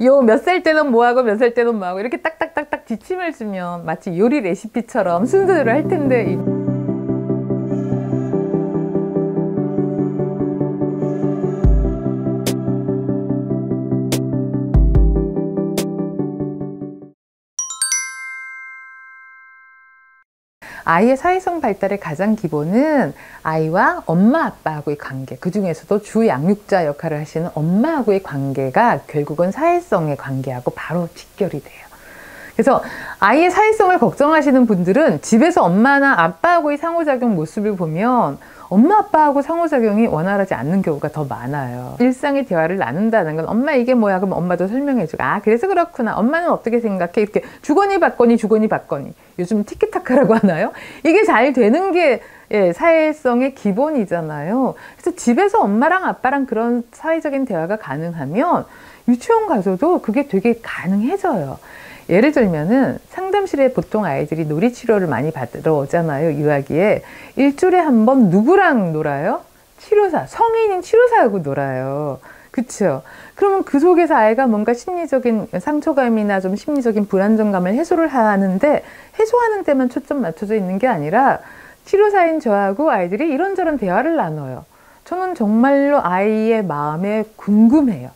요 몇 살 때는 뭐하고 몇 살 때는 뭐하고 이렇게 딱딱딱딱 지침을 주면 마치 요리 레시피처럼 순서대로 할 텐데 아이의 사회성 발달의 가장 기본은 아이와 엄마 아빠하고의 관계, 그 중에서도 주 양육자 역할을 하시는 엄마하고의 관계가 결국은 사회성의 관계하고 바로 직결이 돼요. 그래서 아이의 사회성을 걱정하시는 분들은 집에서 엄마나 아빠하고의 상호작용 모습을 보면 엄마 아빠하고 상호작용이 원활하지 않는 경우가 더 많아요. 일상의 대화를 나눈다는 건 엄마 이게 뭐야? 그럼 엄마도 설명해주고 아 그래서 그렇구나. 엄마는 어떻게 생각해? 이렇게 주거니 받거니 주거니 받거니. 요즘 티키타카라고 하나요? 이게 잘 되는 게 사회성의 기본이잖아요. 그래서 집에서 엄마랑 아빠랑 그런 사회적인 대화가 가능하면 유치원 가서도 그게 되게 가능해져요. 예를 들면은 상담실에 보통 아이들이 놀이치료를 많이 받으러 오잖아요. 유아기에. 일주일에 한 번 누구랑 놀아요? 치료사, 성인인 치료사하고 놀아요. 그쵸? 그러면 그 속에서 아이가 뭔가 심리적인 상처감이나 좀 심리적인 불안정감을 해소를 하는데 해소하는 데만 초점 맞춰져 있는 게 아니라 치료사인 저하고 아이들이 이런저런 대화를 나눠요. 저는 정말로 아이의 마음에 궁금해요.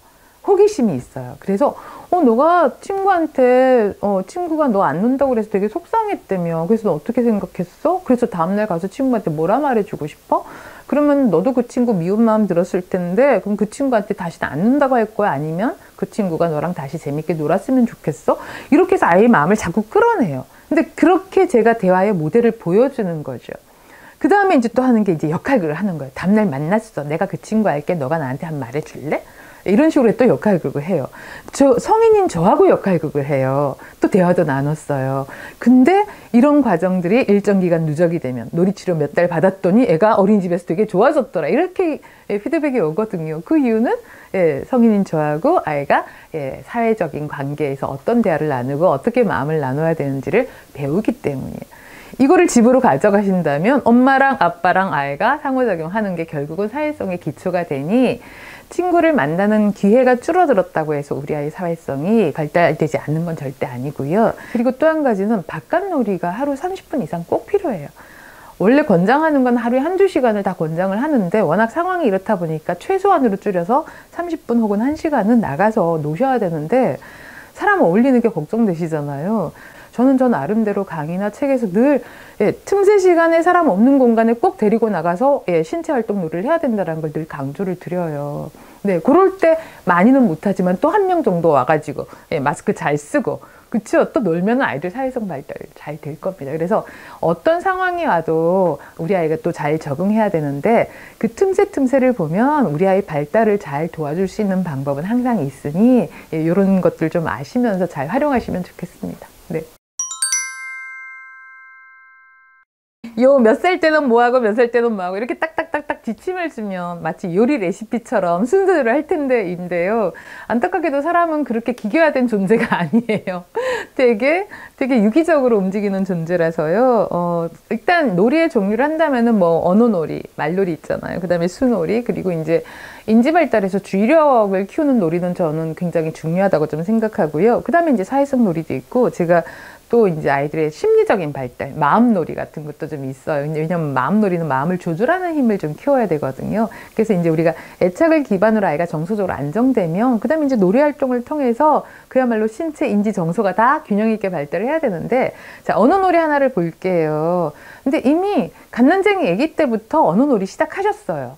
호기심이 있어요. 그래서 너가 친구한테 친구가 너 안 논다고 그래서 되게 속상했다며. 그래서 너 어떻게 생각했어? 그래서 다음날 가서 친구한테 뭐라 말해주고 싶어? 그러면 너도 그 친구 미운 마음 들었을 텐데 그럼 그 친구한테 다시는 안 논다고 할 거야? 아니면 그 친구가 너랑 다시 재밌게 놀았으면 좋겠어? 이렇게 해서 아이의 마음을 자꾸 끌어내요. 근데 그렇게 제가 대화의 모델을 보여주는 거죠. 그 다음에 이제 또 하는 게 이제 역할극을 하는 거예요. 다음날 만났어. 내가 그 친구 알게. 너가 나한테 한 말 해줄래? 이런 식으로 또 역할극을 해요. 성인인 저하고 역할극을 해요. 또 대화도 나눴어요. 근데 이런 과정들이 일정 기간 누적이 되면 놀이치료 몇 달 받았더니 애가 어린이집에서 되게 좋아졌더라. 이렇게 피드백이 오거든요. 그 이유는 성인인 저하고 아이가 사회적인 관계에서 어떤 대화를 나누고 어떻게 마음을 나눠야 되는지를 배우기 때문이에요. 이거를 집으로 가져가신다면 엄마랑 아빠랑 아이가 상호작용하는 게 결국은 사회성의 기초가 되니 친구를 만나는 기회가 줄어들었다고 해서 우리 아이 사회성이 발달되지 않는 건 절대 아니고요. 그리고 또 한 가지는 바깥놀이가 하루 30분 이상 꼭 필요해요. 원래 권장하는 건 하루에 한두 시간을 다 권장을 하는데 워낙 상황이 이렇다 보니까 최소한으로 줄여서 30분 혹은 1시간은 나가서 노셔야 되는데 사람 어울리는 게 걱정되시잖아요. 저는 저 나름대로 강의나 책에서 늘 틈새 시간에 사람 없는 공간에 꼭 데리고 나가서 신체 활동 놀이를 해야 된다는 걸 늘 강조를 드려요. 네, 그럴 때 많이는 못하지만 또 한 명 정도 와가지고 마스크 잘 쓰고 그쵸? 또 놀면 아이들 사회성 발달 잘 될 겁니다. 그래서 어떤 상황이 와도 우리 아이가 또 잘 적응해야 되는데 그 틈새를 보면 우리 아이 발달을 잘 도와줄 수 있는 방법은 항상 있으니 이런 것들 좀 아시면서 잘 활용하시면 좋겠습니다. 네. 요 몇 살 때는 뭐하고 몇 살 때는 뭐하고 이렇게 딱딱딱딱 지침을 주면 마치 요리 레시피처럼 순서대로 할 텐데인데요. 안타깝게도 사람은 그렇게 기계화된 존재가 아니에요. 되게 유기적으로 움직이는 존재라서요. 일단 놀이의 종류를 한다면은 뭐 언어놀이, 말놀이 있잖아요. 그 다음에 수놀이, 그리고 이제 인지 발달에서 주의력을 키우는 놀이는 저는 굉장히 중요하다고 좀 생각하고요. 그 다음에 이제 사회성 놀이도 있고 제가 또 이제 아이들의 심리적인 발달, 마음놀이 같은 것도 좀 있어요. 왜냐면 마음놀이는 마음을 조절하는 힘을 좀 키워야 되거든요. 그래서 이제 우리가 애착을 기반으로 아이가 정서적으로 안정되면, 그 다음에 이제 놀이 활동을 통해서 그야말로 신체, 인지, 정서가 다 균형 있게 발달을 해야 되는데, 자, 언어놀이 하나를 볼게요. 근데 이미 갓난쟁이 아기 때부터 언어놀이 시작하셨어요.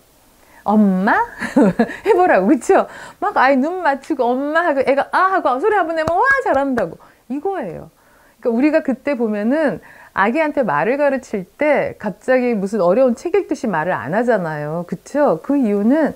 엄마? 해보라고, 그쵸? 막 아이 눈 맞추고 엄마 하고 애가 아 하고 소리 한번 내면 와 잘한다고. 이거예요. 그러니까 우리가 그때 보면은 아기한테 말을 가르칠 때 갑자기 무슨 어려운 책 읽듯이 말을 안 하잖아요. 그쵸? 그 이유는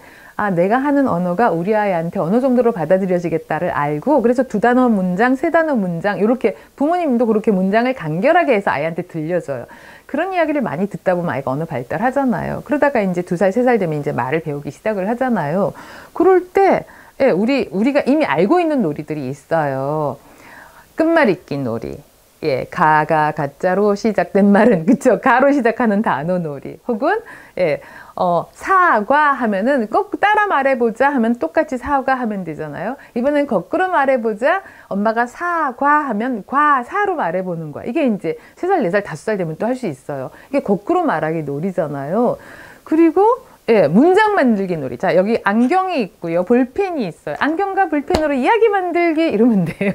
내가 하는 언어가 우리 아이한테 어느 정도로 받아들여지겠다를 알고, 그래서 2단어 문장, 3단어 문장, 이렇게 부모님도 그렇게 문장을 간결하게 해서 아이한테 들려줘요. 그런 이야기를 많이 듣다 보면 아이가 언어 발달하잖아요. 그러다가 이제 2살, 3살 되면 이제 말을 배우기 시작을 하잖아요. 그럴 때 우리가 이미 알고 있는 놀이들이 있어요. 끝말잇기 놀이. 가자로 시작된 말은, 그쵸? 가로 시작하는 단어 놀이. 혹은, 사과 하면은 꼭 따라 말해보자 하면 똑같이 사과 하면 되잖아요. 이번엔 거꾸로 말해보자. 엄마가 사과 하면 사로 말해보는 거야. 이게 이제 3살, 4살, 5살 되면 또 할 수 있어요. 이게 거꾸로 말하기 놀이잖아요. 그리고 예, 문장 만들기 놀이. 자, 여기 안경이 있고요. 볼펜이 있어요. 안경과 볼펜으로 이야기 만들기 이러면 돼요.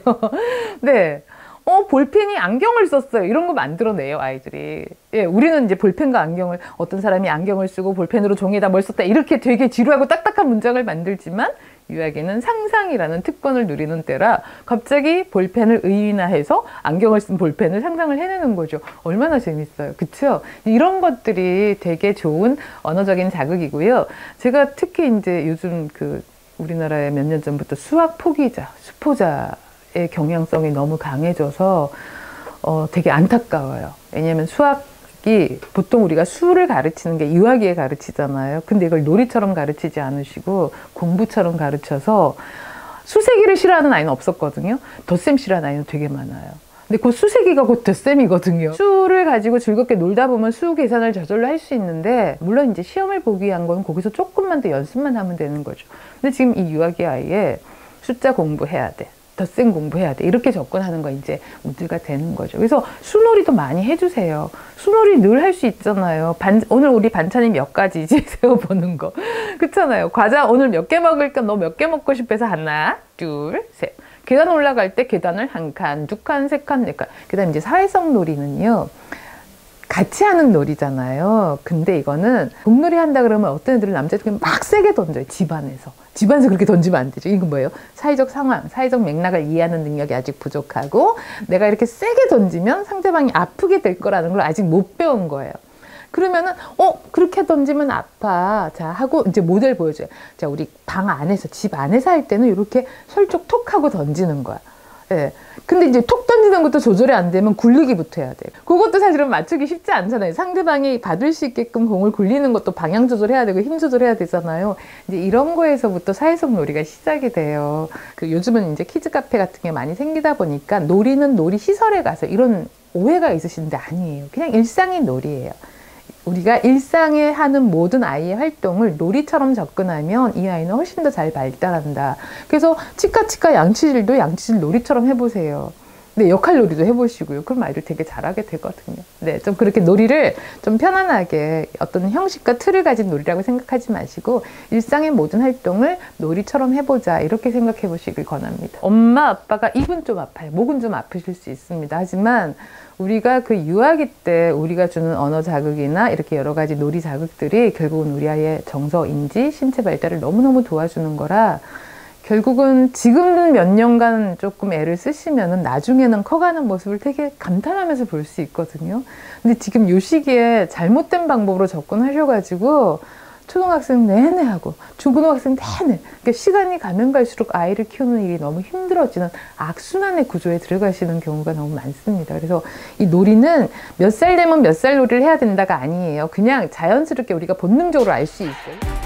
네. 볼펜이 안경을 썼어요. 이런 거 만들어내요, 아이들이. 예, 우리는 이제 볼펜과 안경을, 어떤 사람이 안경을 쓰고 볼펜으로 종이에다 뭘 썼다. 이렇게 되게 지루하고 딱딱한 문장을 만들지만, 유아기는 상상이라는 특권을 누리는 때라 갑자기 볼펜을 의인화해서 안경을 쓴 볼펜을 상상을 해내는 거죠. 얼마나 재밌어요. 그쵸? 이런 것들이 되게 좋은 언어적인 자극이고요. 제가 특히 이제 요즘 우리나라에 몇 년 전부터 수학 포기자, 수포자의 경향성이 너무 강해져서 되게 안타까워요. 왜냐하면 수학이 보통 우리가 수를 가르치는 게 유아기에 가르치잖아요. 근데 이걸 놀이처럼 가르치지 않으시고 공부처럼 가르쳐서 수세기를 싫어하는 아이는 없었거든요. 덧셈 싫어하는 아이는 되게 많아요. 근데 그 수세기가 곧 덧셈이거든요. 수를 가지고 즐겁게 놀다 보면 수 계산을 저절로 할 수 있는데, 물론 이제 시험을 보기 위한 건 거기서 조금만 더 연습만 하면 되는 거죠. 근데 지금 이 유아기 아이에 숫자 공부해야 돼, 덧셈 공부해야 돼, 이렇게 접근하는 거 이제 문제가 되는 거죠. 그래서 수놀이도 많이 해주세요. 수놀이 늘 할 수 있잖아요. 오늘 우리 반찬이 몇 가지지? 세워보는 거. 그렇잖아요. 과자 오늘 몇 개 먹을까? 너 몇 개 먹고 싶어서 하나, 둘, 셋. 계단 올라갈 때 계단을 1칸, 2칸, 3칸, 4칸. 그 다음 이제 사회성 놀이는요, 같이 하는 놀이잖아요. 근데 이거는 공놀이 한다 그러면 어떤 애들은 남자들이 막 세게 던져요. 집안에서 그렇게 던지면 안 되죠. 이건 뭐예요? 사회적 상황, 사회적 맥락을 이해하는 능력이 아직 부족하고, 내가 이렇게 세게 던지면 상대방이 아프게 될 거라는 걸 아직 못 배운 거예요. 그러면은 그렇게 던지면 아파. 자, 하고 이제 모델 보여줘요. 자, 우리 방 안에서, 집 안에서 할 때는 이렇게 설쪽 톡 하고 던지는 거야. 예. 근데 이제 톡 던지는 것도 조절이 안 되면 굴리기부터 해야 돼요. 그것도 사실은 맞추기 쉽지 않잖아요. 상대방이 받을 수 있게끔 공을 굴리는 것도 방향 조절해야 되고 힘 조절해야 되잖아요. 이제 이런 거에서부터 사회성 놀이가 시작이 돼요. 요즘은 이제 키즈 카페 같은 게 많이 생기다 보니까 놀이는 놀이 시설에 가서, 이런 오해가 있으신데 아니에요. 그냥 일상의 놀이예요. 우리가 일상에 하는 모든 아이의 활동을 놀이처럼 접근하면 이 아이는 훨씬 더 잘 발달한다. 그래서 치카치카 양치질도 양치질 놀이처럼 해보세요. 네, 역할 놀이도 해보시고요. 그럼 아이들 되게 잘하게 되거든요. 네, 좀 그렇게 놀이를 좀 편안하게 어떤 형식과 틀을 가진 놀이라고 생각하지 마시고, 일상의 모든 활동을 놀이처럼 해보자, 이렇게 생각해 보시길 권합니다. 엄마 아빠가 입은 좀 아파요. 목은 좀 아프실 수 있습니다. 하지만 우리가 유아기 때 우리가 주는 언어 자극이나 이렇게 여러 가지 놀이 자극들이 결국은 우리 아이의 정서, 인지, 신체 발달을 너무너무 도와주는 거라, 결국은 지금 몇 년간 조금 애를 쓰시면은 나중에는 커가는 모습을 되게 감탄하면서 볼 수 있거든요. 근데 지금 이 시기에 잘못된 방법으로 접근하셔가지고 초등학생 내내 하고 중고등학생 내내, 그러니까 시간이 가면 갈수록 아이를 키우는 일이 너무 힘들어지는 악순환의 구조에 들어가시는 경우가 너무 많습니다. 그래서 이 놀이는 몇 살 되면 몇 살 놀이를 해야 된다가 아니에요. 그냥 자연스럽게 우리가 본능적으로 알 수 있어요.